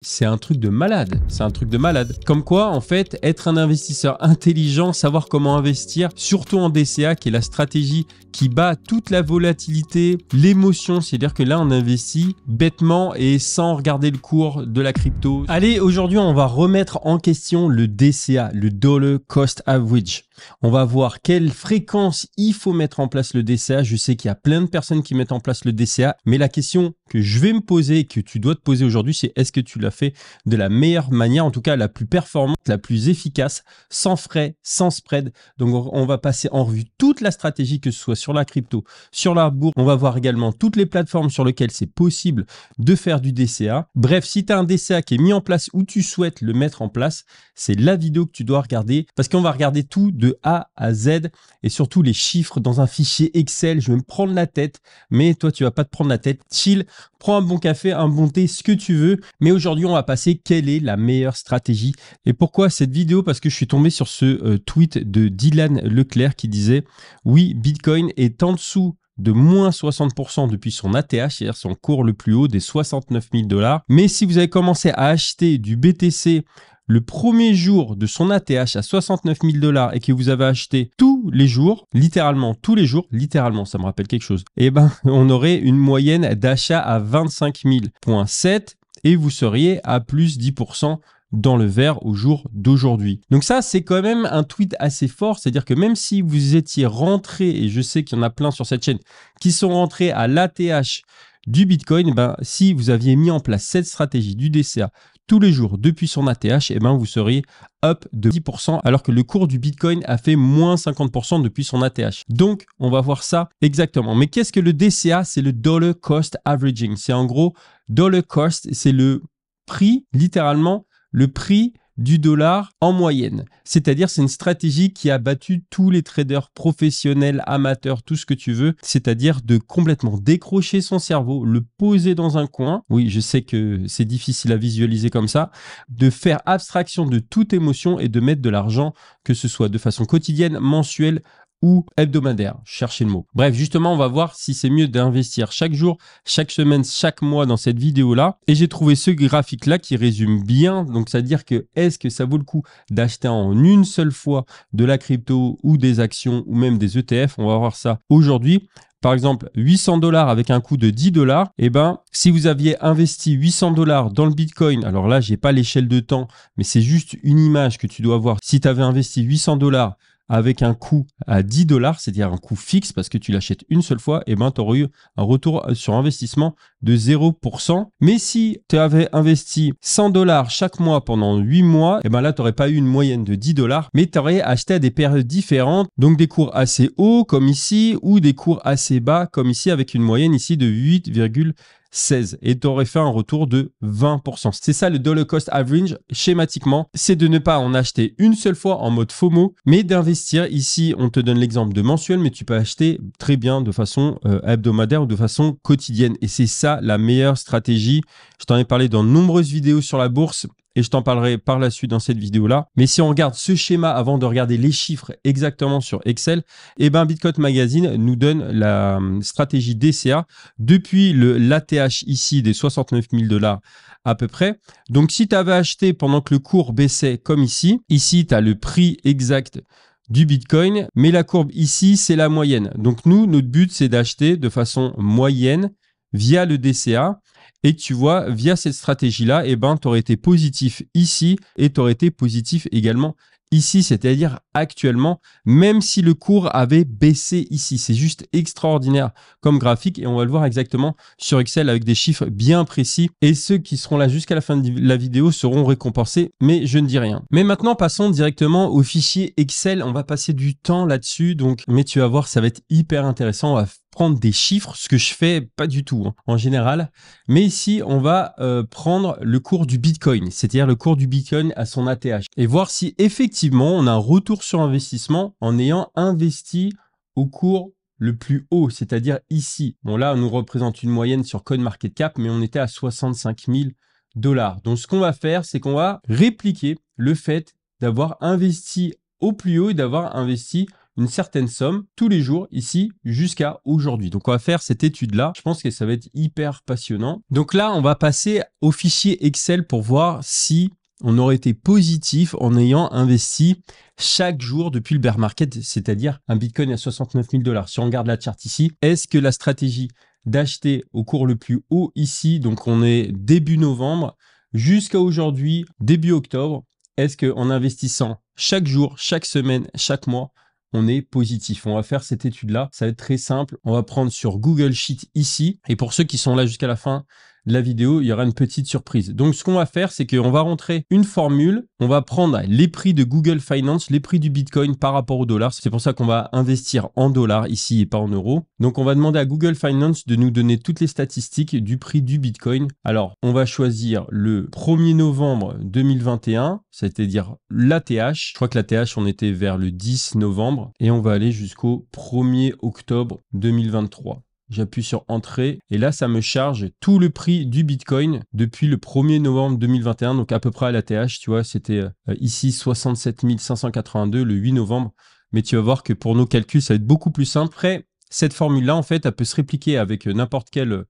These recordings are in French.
C'est un truc de malade, c'est un truc de malade. Comme quoi, en fait, être un investisseur intelligent, savoir comment investir, surtout en DCA, qui est la stratégie qui bat toute la volatilité, l'émotion, c'est-à-dire que là, on investit bêtement et sans regarder le cours de la crypto. Allez, aujourd'hui, on va remettre en question le DCA, le Dollar Cost Average. On va voir quelle fréquence il faut mettre en place le DCA. Je sais qu'il y a plein de personnes qui mettent en place le DCA, mais la question que je vais me poser et que tu dois te poser aujourd'hui, c'est est-ce que tu l'as fait de la meilleure manière, en tout cas la plus performante, la plus efficace, sans frais, sans spread. Donc on va passer en revue toute la stratégie, que ce soit sur la crypto, sur la bourse. On va voir également toutes les plateformes sur lesquelles c'est possible de faire du DCA. Bref, si tu as un DCA qui est mis en place ou tu souhaites le mettre en place, c'est la vidéo que tu dois regarder parce qu'on va regarder tout de A à Z et surtout les chiffres dans un fichier Excel. Je vais me prendre la tête, mais toi, tu vas pas te prendre la tête. Chill, prends un bon café, un bon thé, ce que tu veux. Mais aujourd'hui, on va passer quelle est la meilleure stratégie. Et pourquoi cette vidéo? Parce que je suis tombé sur ce tweet de Dylan Leclerc qui disait « Oui, Bitcoin est en dessous de moins 60% depuis son ATH, c'est-à-dire son cours le plus haut des 69 000 $. Mais si vous avez commencé à acheter du BTC le premier jour de son ATH à 69 000 $ et que vous avez acheté tous les jours, littéralement tous les jours, littéralement, ça me rappelle quelque chose, eh ben, on aurait une moyenne d'achat à 25 000,7 et vous seriez à plus 10% dans le vert au jour d'aujourd'hui. Donc ça, c'est quand même un tweet assez fort, c'est-à-dire que même si vous étiez rentré, et je sais qu'il y en a plein sur cette chaîne qui sont rentrés à l'ATH du Bitcoin, ben, si vous aviez mis en place cette stratégie du DCA tous les jours depuis son ATH, eh ben, vous seriez up de 10% alors que le cours du Bitcoin a fait moins 50% depuis son ATH. Donc, on va voir ça exactement. Mais qu'est-ce que le DCA? C'est le Dollar Cost Averaging. C'est en gros, Dollar Cost, c'est le prix, littéralement, le prix du dollar en moyenne. C'est-à-dire, c'est une stratégie qui a battu tous les traders professionnels, amateurs, tout ce que tu veux. C'est-à-dire de complètement décrocher son cerveau, le poser dans un coin. Oui, je sais que c'est difficile à visualiser comme ça. De faire abstraction de toute émotion et de mettre de l'argent, que ce soit de façon quotidienne, mensuelle, ou hebdomadaire, cherchez le mot. Bref, justement, on va voir si c'est mieux d'investir chaque jour, chaque semaine, chaque mois dans cette vidéo-là. Et j'ai trouvé ce graphique-là qui résume bien. Donc, c'est-à-dire que est-ce que ça vaut le coup d'acheter en une seule fois de la crypto ou des actions ou même des ETF? On va voir ça aujourd'hui. Par exemple, 800 $ avec un coût de 10 $, eh ben, si vous aviez investi 800 $ dans le Bitcoin, alors là, j'ai pas l'échelle de temps, mais c'est juste une image que tu dois voir. Si tu avais investi 800 $ avec un coût à 10 $, c'est-à-dire un coût fixe parce que tu l'achètes une seule fois, et ben, tu aurais eu un retour sur investissement de 0%. Mais si tu avais investi 100 $ chaque mois pendant 8 mois, et ben là, tu n'aurais pas eu une moyenne de 10 $, mais tu aurais acheté à des périodes différentes, donc des cours assez hauts comme ici ou des cours assez bas comme ici avec une moyenne ici de 8,16 et tu aurais fait un retour de 20%. C'est ça le Dollar Cost Average schématiquement, c'est de ne pas en acheter une seule fois en mode FOMO, mais d'investir. Ici, on te donne l'exemple de mensuel, mais tu peux acheter très bien de façon hebdomadaire ou de façon quotidienne. Et c'est ça la meilleure stratégie. Je t'en ai parlé dans de nombreuses vidéos sur la bourse. Et je t'en parlerai par la suite dans cette vidéo-là. Mais si on regarde ce schéma avant de regarder les chiffres exactement sur Excel, eh ben Bitcoin Magazine nous donne la stratégie DCA depuis l'ATH ici des 69 000 $ à peu près. Donc, si tu avais acheté pendant que le cours baissait comme ici, tu as le prix exact du Bitcoin, mais la courbe ici, c'est la moyenne. Donc, nous, notre but, c'est d'acheter de façon moyenne via le DCA. Et tu vois, via cette stratégie-là, eh ben, tu aurais été positif ici et tu aurais été positif également ici, c'est-à-dire actuellement, même si le cours avait baissé ici. C'est juste extraordinaire comme graphique et on va le voir exactement sur Excel avec des chiffres bien précis. Et ceux qui seront là jusqu'à la fin de la vidéo seront récompensés, mais je ne dis rien. Mais maintenant, passons directement au fichier Excel. On va passer du temps là-dessus, donc, mais tu vas voir, ça va être hyper intéressant. On va prendre des chiffres, ce que je fais pas du tout en général. Mais ici, on va prendre le cours du Bitcoin, c'est-à-dire le cours du Bitcoin à son ATH et voir si effectivement on a un retour sur investissement en ayant investi au cours le plus haut, c'est-à-dire ici. Bon là, on nous représente une moyenne sur CoinMarketCap, mais on était à 65 000 $. Donc ce qu'on va faire, c'est qu'on va répliquer le fait d'avoir investi au plus haut et d'avoir investi une certaine somme tous les jours ici jusqu'à aujourd'hui. Donc on va faire cette étude-là. Je pense que ça va être hyper passionnant. Donc là, on va passer au fichier Excel pour voir si on aurait été positif en ayant investi chaque jour depuis le bear market, c'est-à-dire un Bitcoin à 69 000 $. Si on regarde la charte ici, est-ce que la stratégie d'acheter au cours le plus haut ici, donc on est début novembre, jusqu'à aujourd'hui, début octobre, est-ce qu'en investissant chaque jour, chaque semaine, chaque mois, on est positif? On va faire cette étude-là. Ça va être très simple. On va prendre sur Google Sheet ici. Et pour ceux qui sont là jusqu'à la fin de la vidéo, il y aura une petite surprise. Donc, ce qu'on va faire, c'est qu'on va rentrer une formule. On va prendre les prix de Google Finance, les prix du Bitcoin par rapport au dollar. C'est pour ça qu'on va investir en dollars ici et pas en euros. Donc, on va demander à Google Finance de nous donner toutes les statistiques du prix du Bitcoin. Alors, on va choisir le 1er novembre 2021, c'est-à-dire l'ATH. Je crois que l'ATH, on était vers le 10 novembre et on va aller jusqu'au 1er octobre 2023. J'appuie sur Entrée et là, ça me charge tout le prix du Bitcoin depuis le 1er novembre 2021, donc à peu près à l'ATH, tu vois, c'était ici 67 582 le 8 novembre. Mais tu vas voir que pour nos calculs, ça va être beaucoup plus simple. Après, cette formule-là, en fait, elle peut se répliquer avec n'importe quel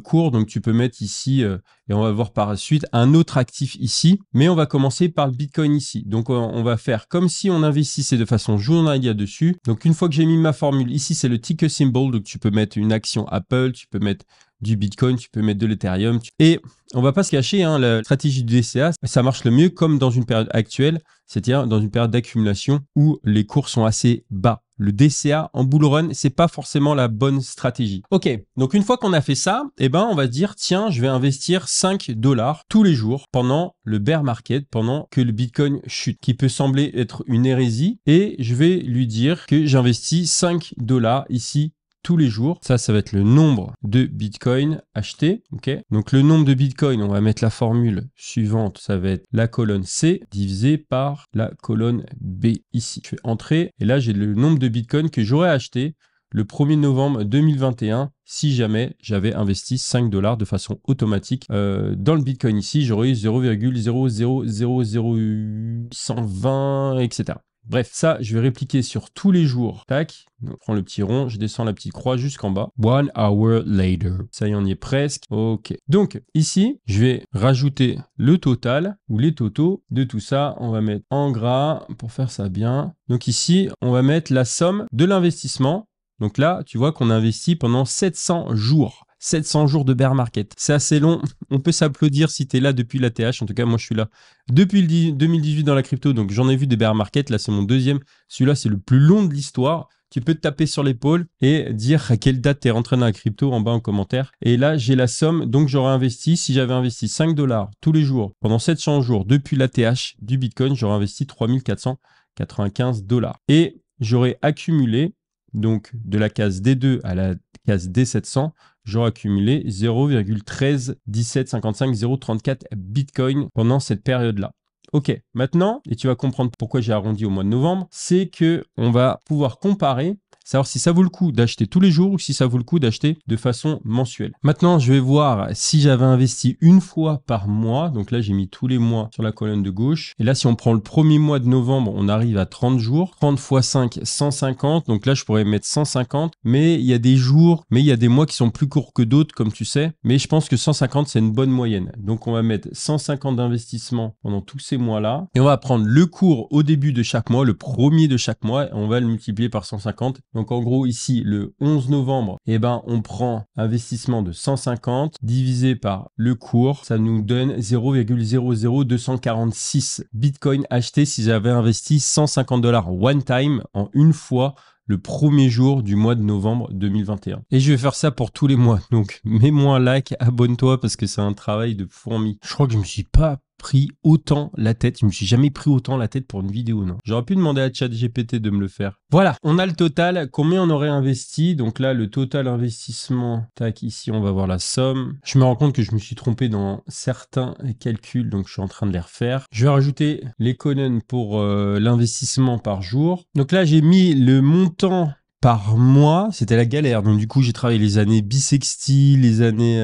cours. Donc, tu peux mettre ici, et on va voir par la suite, un autre actif ici. Mais on va commencer par le Bitcoin ici. Donc, on va faire comme si on investissait de façon journalière dessus. Donc, une fois que j'ai mis ma formule, ici, c'est le ticker symbol. Donc, tu peux mettre une action Apple, tu peux mettre du Bitcoin, tu peux mettre de l'Ethereum. Et on va pas se cacher, hein, la stratégie du DCA, ça marche le mieux comme dans une période actuelle, c'est-à-dire dans une période d'accumulation où les cours sont assez bas. Le DCA en bull run, c'est pas forcément la bonne stratégie. Ok, donc une fois qu'on a fait ça, eh ben on va dire tiens, je vais investir 5 $ tous les jours pendant le bear market, pendant que le Bitcoin chute, qui peut sembler être une hérésie, et je vais lui dire que j'investis 5 $ ici tous les jours. Ça va être le nombre de Bitcoin achetés. Ok. Donc, le nombre de Bitcoin, on va mettre la formule suivante. Ça va être la colonne C divisé par la colonne B ici. Je fais entrer et là, j'ai le nombre de Bitcoin que j'aurais acheté le 1er novembre 2021 si jamais j'avais investi 5 $ de façon automatique dans le Bitcoin ici. J'aurais eu 0,0000820, etc. Bref, ça, je vais répliquer sur tous les jours. Tac, on prend le petit rond, je descends la petite croix jusqu'en bas. 1 hour later. Ça y est, on y est presque. Ok. Donc, ici, je vais rajouter le total ou les totaux de tout ça. On va mettre en gras pour faire ça bien. Donc ici, on va mettre la somme de l'investissement. Donc là, tu vois qu'on a investi pendant 700 jours. 700 jours de bear market. C'est assez long. On peut s'applaudir si tu es là depuis l'ATH. En tout cas, moi, je suis là depuis le 2018 dans la crypto. Donc, j'en ai vu des bear market. Là, c'est mon deuxième. Celui-là, c'est le plus long de l'histoire. Tu peux te taper sur l'épaule et dire à quelle date tu es rentré dans la crypto en bas en commentaire. Et là, j'ai la somme. Donc, j'aurais investi, si j'avais investi 5 $ tous les jours pendant 700 jours depuis l'ATH du Bitcoin, j'aurais investi 3 495 $. Et j'aurais accumulé, donc de la case D2 à la case D700, j'aurais accumulé 0,131755 Bitcoin pendant cette période-là. Ok, maintenant, et tu vas comprendre pourquoi j'ai arrondi au mois de novembre, c'est que on va pouvoir comparer, savoir si ça vaut le coup d'acheter tous les jours ou si ça vaut le coup d'acheter de façon mensuelle. Maintenant, je vais voir si j'avais investi une fois par mois. Donc là, j'ai mis tous les mois sur la colonne de gauche. Et là, si on prend le premier mois de novembre, on arrive à 30 jours. 30 x 5, 150. Donc là, je pourrais mettre 150. Mais il y a des jours, mais il y a des mois qui sont plus courts que d'autres, comme tu sais. Mais je pense que 150, c'est une bonne moyenne. Donc, on va mettre 150 d'investissement pendant tous ces mois-là. Et on va prendre le cours au début de chaque mois, le premier de chaque mois. Et on va le multiplier par 150. Donc, en gros, ici, le 11 novembre, eh ben, on prend investissement de 150 divisé par le cours. Ça nous donne 0,00246 Bitcoin achetés si j'avais investi 150 $ one time en une fois le premier jour du mois de novembre 2021. Et je vais faire ça pour tous les mois. Donc, mets-moi un like, abonne-toi parce que c'est un travail de fourmi. Je crois que je me suis pas pris autant la tête. Je me suis jamais pris autant la tête pour une vidéo, non. J'aurais pu demander à ChatGPT de me le faire. Voilà, on a le total. Combien on aurait investi? Donc là, le total investissement. Tac, ici, on va voir la somme. Je me rends compte que je me suis trompé dans certains calculs, donc je suis en train de les refaire. Je vais rajouter les colonnes pour l'investissement par jour. Donc là, j'ai mis le montant par mois, c'était la galère. Donc du coup, j'ai travaillé les années bissextiles, les années,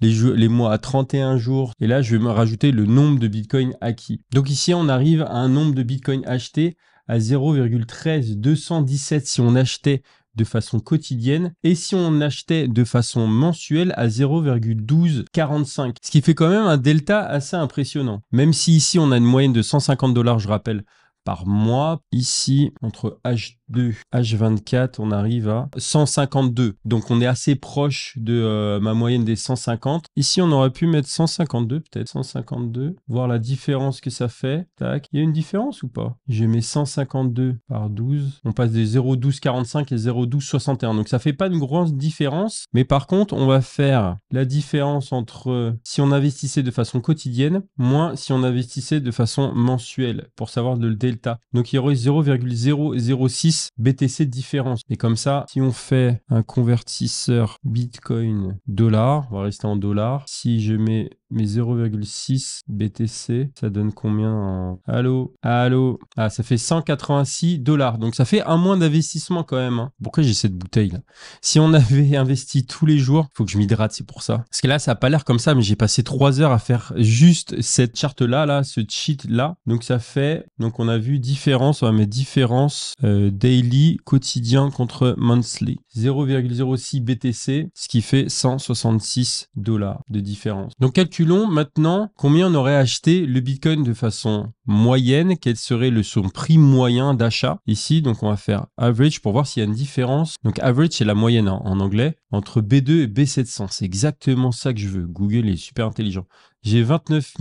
les mois à 31 jours. Et là, je vais me rajouter le nombre de Bitcoin acquis. Donc ici, on arrive à un nombre de Bitcoin achetés à 0,13217 si on achetait de façon quotidienne et si on achetait de façon mensuelle à 0,1245. Ce qui fait quand même un delta assez impressionnant. Même si ici on a une moyenne de 150 $, je rappelle, par mois. Ici, entre H2, H24, on arrive à 152. Donc, on est assez proche de ma moyenne des 150. Ici, on aurait pu mettre 152, peut-être 152, voir la différence que ça fait. Tac. Il y a une différence ou pas? Je mets 152 par 12. On passe des 0,1245 et 0,1261. Donc, ça fait pas une grosse différence. Mais par contre, on va faire la différence entre si on investissait de façon quotidienne, moins si on investissait de façon mensuelle, pour savoir le delta. Donc, il y aurait 0,006 BTC de différence. Et comme ça, si on fait un convertisseur Bitcoin $, on va rester en dollars. Si je mets mes 0,6 BTC, ça donne combien en... Allô? Allô? Ah, ça fait 186 $. Donc, ça fait un mois d'investissement quand même. Hein. Pourquoi j'ai cette bouteille là? Si on avait investi tous les jours, il faut que je m'hydrate, c'est pour ça. Parce que là, ça n'a pas l'air comme ça, mais j'ai passé 3 heures à faire juste cette charte-là, ce cheat-là. Donc, ça fait... Donc, on a vu différence, on va mettre différence daily, quotidien contre monthly. 0,06 BTC, ce qui fait 166 $ de différence. Donc, calculons maintenant combien on aurait acheté le Bitcoin de façon moyenne, quel serait son prix moyen d'achat. Ici, donc, on va faire average pour voir s'il y a une différence. Donc, average, c'est la moyenne en anglais, entre B2 et B700. C'est exactement ça que je veux. Google est super intelligent. J'ai 29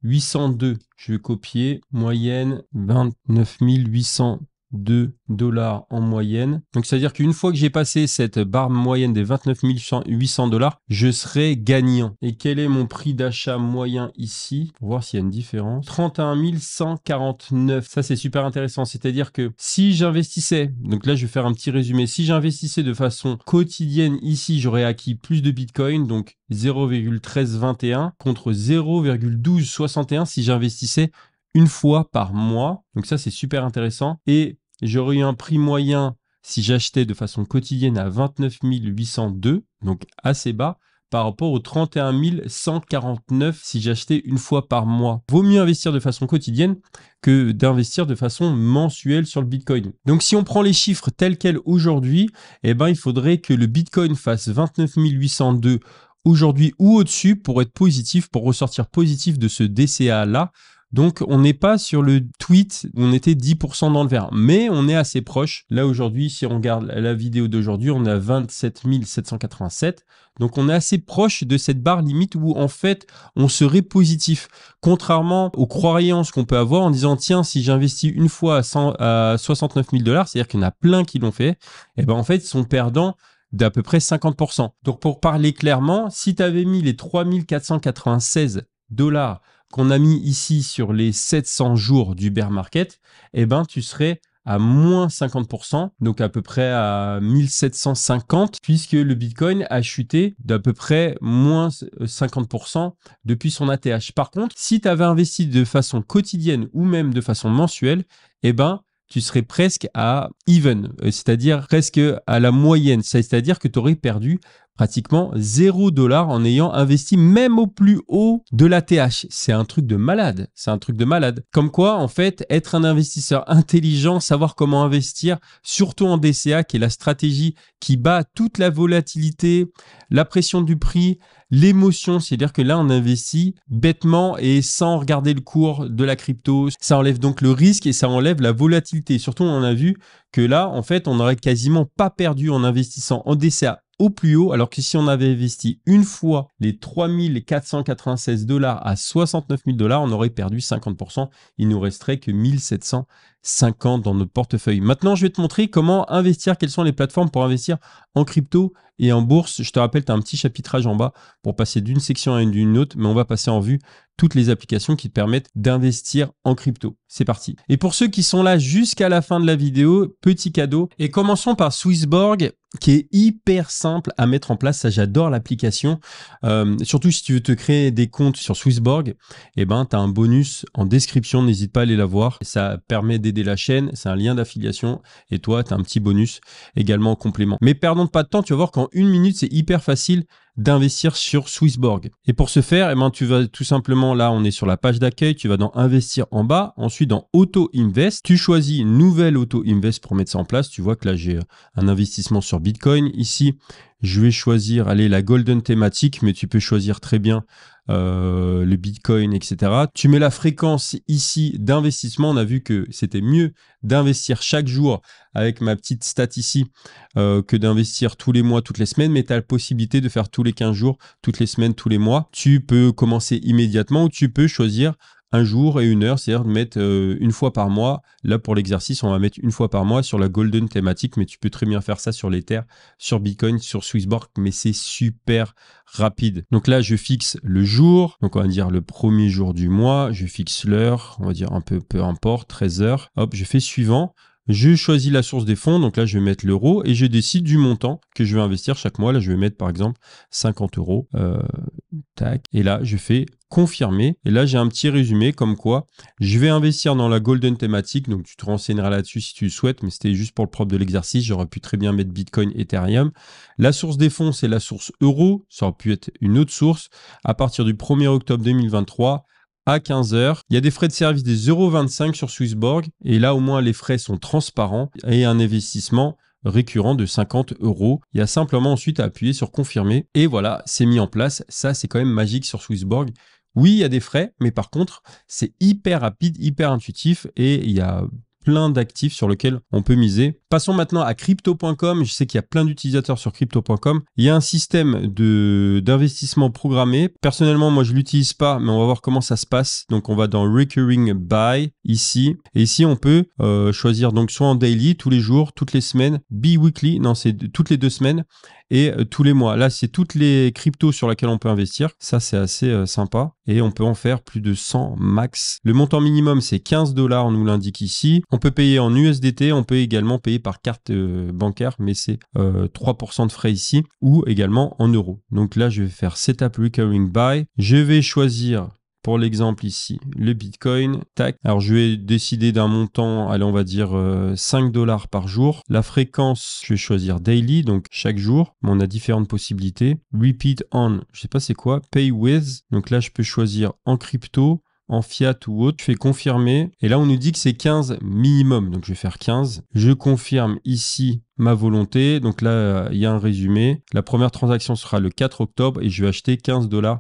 802. Je vais copier. Moyenne, 29 802 $ en moyenne. Donc, c'est-à-dire qu'une fois que j'ai passé cette barre moyenne des 29 800 $, je serai gagnant. Et quel est mon prix d'achat moyen ici? Pour voir s'il y a une différence. 31 149. Ça, c'est super intéressant. C'est-à-dire que si j'investissais, donc là, je vais faire un petit résumé. Si j'investissais de façon quotidienne ici, j'aurais acquis plus de Bitcoin, donc 0,1321 contre 0,1261 si j'investissais une fois par mois. Donc ça, c'est super intéressant. Et j'aurais eu un prix moyen si j'achetais de façon quotidienne à 29 802, donc assez bas, par rapport aux 31 149 si j'achetais une fois par mois. Vaut mieux investir de façon quotidienne que d'investir de façon mensuelle sur le Bitcoin. Donc, si on prend les chiffres tels quels aujourd'hui, eh ben, il faudrait que le Bitcoin fasse 29 802 aujourd'hui ou au-dessus pour être positif, pour ressortir positif de ce DCA-là. Donc, on n'est pas sur le tweet où on était 10% dans le vert, mais on est assez proche. Là, aujourd'hui, si on regarde la vidéo d'aujourd'hui, on est à 27 787. Donc, on est assez proche de cette barre limite où, en fait, on serait positif. Contrairement aux croyances qu'on peut avoir en disant, tiens, si j'investis une fois à 69 000 $, c'est-à-dire qu'il y en a plein qui l'ont fait, et ben, en fait, ils sont perdants d'à peu près 50%. Donc, pour parler clairement, si tu avais mis les 3 496 $ qu'on a mis ici sur les 700 jours du bear market, eh ben, tu serais à moins 50%, donc à peu près à 1750, puisque le Bitcoin a chuté d'à peu près moins 50% depuis son ATH. Par contre, si tu avais investi de façon quotidienne ou même de façon mensuelle, eh ben, tu serais presque à even, c'est-à-dire presque à la moyenne, c'est-à-dire que tu aurais perdu pratiquement 0 $ en ayant investi même au plus haut de l'ATH. C'est un truc de malade. C'est un truc de malade. Comme quoi, en fait, être un investisseur intelligent, savoir comment investir, surtout en DCA, qui est la stratégie qui bat toute la volatilité, la pression du prix, l'émotion, c'est-à-dire que là, on investit bêtement et sans regarder le cours de la crypto. Ça enlève donc le risque et ça enlève la volatilité. Surtout, on a vu que là, en fait, on n'aurait quasiment pas perdu en investissant en DCA au plus haut, alors que si on avait investi une fois les 3 496 $ à 69 000 $, on aurait perdu 50%. Il nous resterait que 1750 dans notre portefeuille. Maintenant, je vais te montrer comment investir, quelles sont les plateformes pour investir en crypto et en bourse. Je te rappelle, tu as un petit chapitrage en bas pour passer d'une section à une autre, mais on va passer en vue toutes les applications qui te permettent d'investir en crypto. C'est parti. Et pour ceux qui sont là jusqu'à la fin de la vidéo, petit cadeau. Et commençons par Swissborg, qui est hyper simple à mettre en place. Ça, j'adore l'application. Surtout si tu veux te créer des comptes sur Swissborg, eh ben, tu as un bonus en description. N'hésite pas à aller la voir. Ça permet d'aider la chaîne. C'est un lien d'affiliation. Et toi, tu as un petit bonus également en complément. Mais perdons pas de temps. Tu vas voir qu'en 1 minute, c'est hyper facile d'investir sur Swissborg. Et pour ce faire, eh ben, tu vas tout simplement, là on est sur la page d'accueil, tu vas dans investir en bas, ensuite dans auto invest, tu choisis une nouvelle auto invest pour mettre ça en place. Tu vois que là j'ai un investissement sur Bitcoin. Ici, je vais choisir, allez, la golden thématique, mais tu peux choisir très bien le Bitcoin, etc. Tu mets la fréquence ici d'investissement. On a vu que c'était mieux d'investir chaque jour avec ma petite stat ici que d'investir tous les mois, toutes les semaines, mais tu as la possibilité de faire tous les 15 jours, toutes les semaines, tous les mois. Tu peux commencer immédiatement ou tu peux choisir un jour et une heure, c'est-à-dire de mettre une fois par mois. Là, pour l'exercice, on va mettre une fois par mois sur la golden thématique, mais tu peux très bien faire ça sur l'Ether, sur Bitcoin, sur Swissborg, mais c'est super rapide. Donc là, je fixe le jour, donc on va dire le premier jour du mois, je fixe l'heure, on va dire un peu, peu importe, 13 heures. Hop, je fais suivant. Je choisis la source des fonds, donc là je vais mettre l'euro et je décide du montant que je vais investir chaque mois. Là je vais mettre par exemple 50 euros. Tac. Et là je fais confirmer. Et là j'ai un petit résumé comme quoi je vais investir dans la golden thématique. Donc tu te renseigneras là-dessus si tu le souhaites, mais c'était juste pour le propre de l'exercice. J'aurais pu très bien mettre Bitcoin, Ethereum. La source des fonds c'est la source euro. Ça aurait pu être une autre source. À partir du 1er octobre 2023, à 15 heures. Il y a des frais de service des 0,25 sur Swissborg et là au moins les frais sont transparents et un investissement récurrent de 50 euros. Il y a simplement ensuite à appuyer sur confirmer et voilà, c'est mis en place. Ça, c'est quand même magique sur Swissborg. Oui, il y a des frais, mais par contre, c'est hyper rapide, hyper intuitif et il y a plein d'actifs sur lesquels on peut miser. Passons maintenant à crypto.com. Je sais qu'il y a plein d'utilisateurs sur crypto.com. Il y a un système d'investissement programmé. Personnellement, moi, je l'utilise pas, mais on va voir comment ça se passe. Donc, on va dans Recurring Buy ici. Et ici, on peut choisir donc soit en daily, tous les jours, toutes les semaines, bi-weekly, non, c'est toutes les 2 semaines et tous les mois. Là, c'est toutes les cryptos sur lesquelles on peut investir. Ça, c'est assez sympa. Et on peut en faire plus de 100 max. Le montant minimum, c'est 15 $, on nous l'indique ici. On peut payer en USDT, on peut également payer par carte bancaire, mais c'est 3% de frais ici, ou également en euros. Donc là, je vais faire Setup Recurring Buy. Je vais choisir, pour l'exemple ici, le Bitcoin. Tac. Alors, je vais décider d'un montant, allez, on va dire 5 $ par jour. La fréquence, je vais choisir Daily, donc chaque jour. Mais on a différentes possibilités. Repeat on, je sais pas c'est quoi. Pay with, donc là, je peux choisir en crypto, en fiat ou autre. Je fais confirmer. Et là, on nous dit que c'est 15 minimum. Donc, je vais faire 15. Je confirme ici ma volonté. Donc là, il y a un résumé. La première transaction sera le 4 octobre et je vais acheter 15 $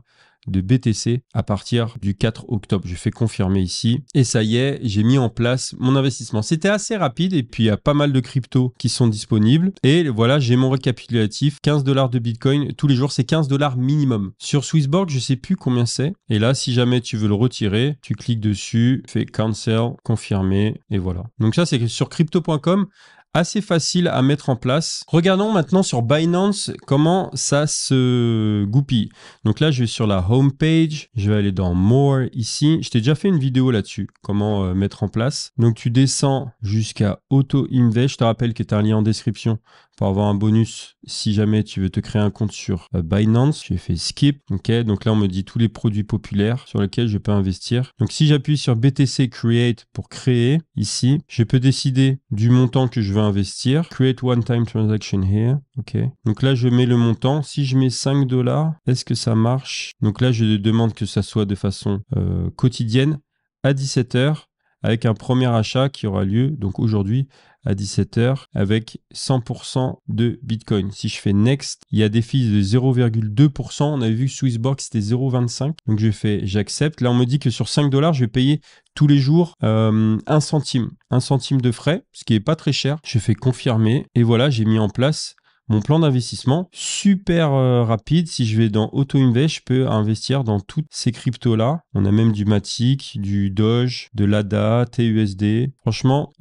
de BTC à partir du 4 octobre. Je fais confirmer ici. Et ça y est, j'ai mis en place mon investissement. C'était assez rapide et puis il y a pas mal de cryptos qui sont disponibles. Et voilà, j'ai mon récapitulatif. 15 $ de Bitcoin tous les jours, c'est 15 $ minimum. Sur Swissborg, je sais plus combien c'est. Et là, si jamais tu veux le retirer, tu cliques dessus, fais cancel, confirmer et voilà. Donc ça, c'est sur crypto.com. Assez facile à mettre en place. Regardons maintenant sur Binance comment ça se goupille. Donc là, je vais sur la home page. Je vais aller dans More ici. Je t'ai déjà fait une vidéo là-dessus, comment mettre en place. Donc tu descends jusqu'à Auto Invest. Je te rappelle que tu as un lien en description pour avoir un bonus si jamais tu veux te créer un compte sur Binance. J'ai fait skip. Ok, donc là on me dit tous les produits populaires sur lesquels je peux investir. Donc si j'appuie sur BTC Create pour créer ici, je peux décider du montant que je veux investir. Create one time transaction here. Ok, donc là je mets le montant. Si je mets 5 $, est-ce que ça marche? Donc là je demande que ça soit de façon quotidienne à 17 h avec un premier achat qui aura lieu donc aujourd'hui à 17 h avec 100% de Bitcoin. Si je fais Next, il y a des fees de 0,2%. On avait vu que Swissborg, c'était 0,25. Donc, je fais j'accepte. Là, on me dit que sur 5 $, je vais payer tous les jours 1 centime. 1 centime de frais, ce qui n'est pas très cher. Je fais confirmer. Et voilà, j'ai mis en place mon plan d'investissement super rapide. Si je vais dans Auto Invest, je peux investir dans toutes ces cryptos-là. On a même du Matic, du Doge, de l'ADA, TUSD. Franchement,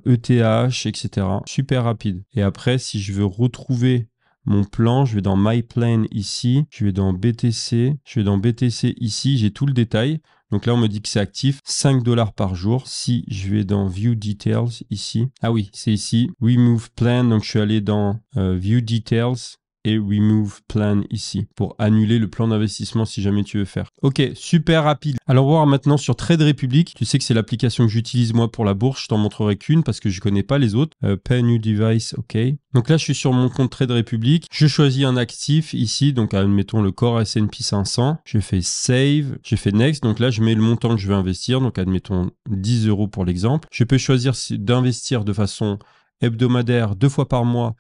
ETH, etc. Super rapide. Et après, si je veux retrouver mon plan, je vais dans My Plan ici. Je vais dans BTC. Je vais dans BTC ici. J'ai tout le détail. Donc là, on me dit que c'est actif, 5 $ par jour. Si je vais dans View Details ici, ah oui, c'est ici, Remove Plan. Donc je suis allé dans View Details et Remove Plan ici pour annuler le plan d'investissement si jamais tu veux faire. Ok, super rapide. Alors, on va voir maintenant sur Trade Republic. Tu sais que c'est l'application que j'utilise moi pour la bourse. Je t'en montrerai qu'une parce que je connais pas les autres. Pay new device, ok. Donc là, je suis sur mon compte Trade Republic. Je choisis un actif ici. Donc, admettons le Core S&P 500. Je fais Save. Je fais Next. Donc là, je mets le montant que je veux investir. Donc, admettons 10 € pour l'exemple. Je peux choisir d'investir de façon hebdomadaire 2 fois par mois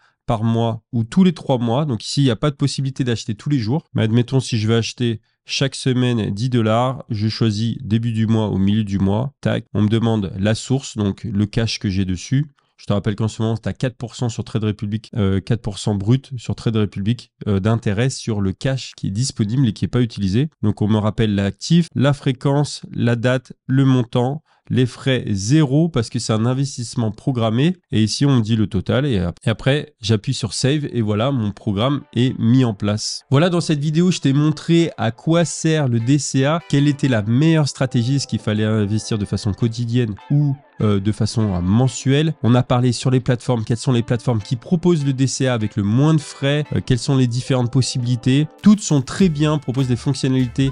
ou tous les 3 mois. Donc ici, il n'y a pas de possibilité d'acheter tous les jours. Mais admettons, si je veux acheter chaque semaine 10 $, je choisis début du mois au milieu du mois. Tac, on me demande la source, donc le cash que j'ai dessus. Je te rappelle qu'en ce moment, tu as 4% sur Trade Republic, 4% brut sur Trade Republic d'intérêt sur le cash qui est disponible et qui n'est pas utilisé. Donc, on me rappelle l'actif, la fréquence, la date, le montant, les frais 0 parce que c'est un investissement programmé. Et ici, on me dit le total. Et après, j'appuie sur Save et voilà, mon programme est mis en place. Voilà, dans cette vidéo, je t'ai montré à quoi sert le DCA, quelle était la meilleure stratégie, est-ce qu'il fallait investir de façon quotidienne ou de façon mensuelle. On a parlé sur les plateformes, quelles sont les plateformes qui proposent le DCA avec le moins de frais, quelles sont les différentes possibilités. Toutes sont très bien, proposent des fonctionnalités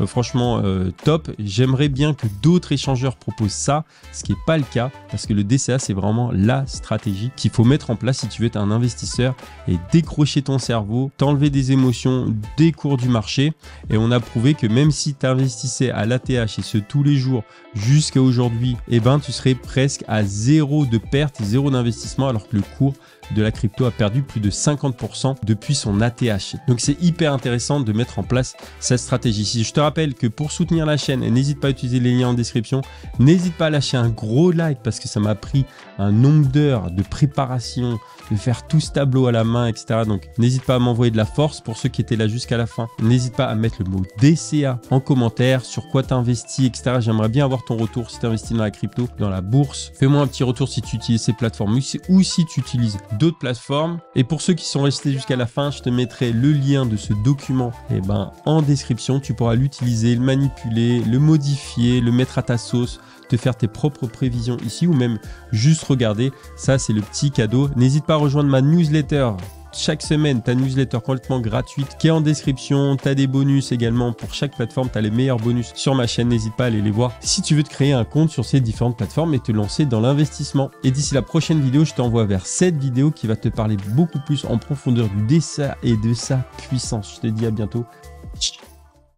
franchement top. J'aimerais bien que d'autres échangeurs proposent ça, ce qui n'est pas le cas parce que le DCA, c'est vraiment la stratégie qu'il faut mettre en place si tu veux être un investisseur et décrocher ton cerveau, t'enlever des émotions, des cours du marché. Et on a prouvé que même si tu investissais à l'ATH et ce tous les jours jusqu'à aujourd'hui, eh ben, tu serais presque à 0 de perte, 0 d'investissement alors que le cours de la crypto a perdu plus de 50% depuis son ATH. Donc c'est hyper intéressant de mettre en place cette stratégie. Si je te rappelle que pour soutenir la chaîne, n'hésite pas à utiliser les liens en description, n'hésite pas à lâcher un gros like parce que ça m'a pris un nombre d'heures de préparation, de faire tout ce tableau à la main, etc. Donc n'hésite pas à m'envoyer de la force pour ceux qui étaient là jusqu'à la fin. N'hésite pas à mettre le mot DCA en commentaire, sur quoi tu investis, etc. J'aimerais bien avoir ton retour si tu investis dans la crypto, dans la bourse. Fais-moi un petit retour si tu utilises ces plateformes ou si tu utilises d'autres plateformes. Et pour ceux qui sont restés jusqu'à la fin, je te mettrai le lien de ce document en description. Tu pourras l'utiliser, le manipuler, le modifier, le mettre à ta sauce, te faire tes propres prévisions ici ou même juste regarder. Ça, c'est le petit cadeau. N'hésite pas à rejoindre ma newsletter. Chaque semaine, ta newsletter complètement gratuite qui est en description. Tu as des bonus également pour chaque plateforme. Tu as les meilleurs bonus sur ma chaîne. N'hésite pas à aller les voir si tu veux te créer un compte sur ces différentes plateformes et te lancer dans l'investissement. Et d'ici la prochaine vidéo, je t'envoie vers cette vidéo qui va te parler beaucoup plus en profondeur du DCA et de sa puissance. Je te dis à bientôt.